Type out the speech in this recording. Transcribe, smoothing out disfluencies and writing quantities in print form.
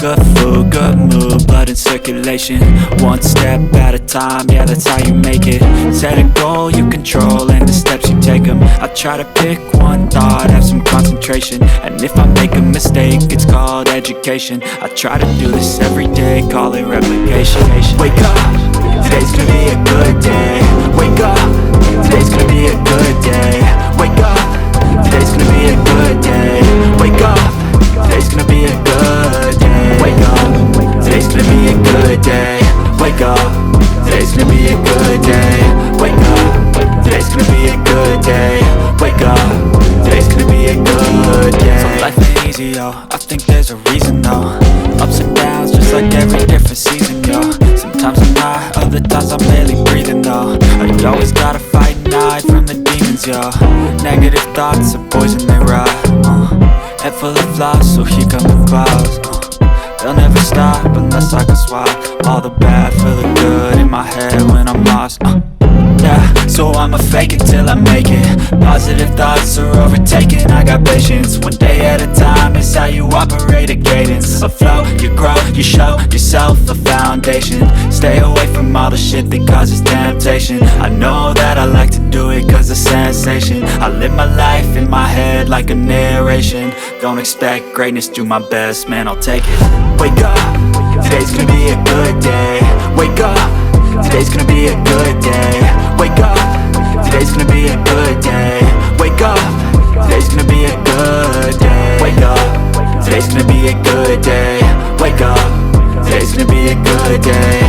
Good food, good mood, blood in circulation. One step at a time, yeah, that's how you make it. Set a goal you control and the steps you take them. I try to pick one thought, have some concentration. And if I make a mistake, it's called education. I try to do this every day, call it replication. Wake up, today's gonna be a good day. Wake up, today's gonna be a good day. Wake up, today's gonna be a good day. Wake up, today's gonna be a good day. Wake up, today's gonna be a good day. Wake up, today's gonna be a good day. Wake up, today's gonna be a good day. Wake up, today's gonna be a good day. So life ain't easy, yo, I think there's a reason though. Ups and downs, just like every different season, yo. Sometimes I'm high, other times I'm barely breathing though. I always gotta fight and hide from the demons, yo. Negative thoughts are poison, they rot. Head full of flies, so here come the clouds. They'll never stop unless I can swap all the bad for the good in my head when I'm lost. Yeah, so I'ma fake it till I make it. Positive thoughts are overtaken, I got patience. One day at a time is how you operate a cadence. A flow, you grow, you show yourself a foundation. Stay away from all the shit that causes temptation. I know that I like to do it cause of sensation. I live my life in my head like a narration. Don't expect greatness, do my best, man, I'll take it. Wake up, today's gonna be a good day. Wake up, today's gonna be a good day. Wake up, today's gonna be a good day. Wake up, today's gonna be a good day. Wake up, today's gonna be a good day. Wake up, today's gonna be a good day.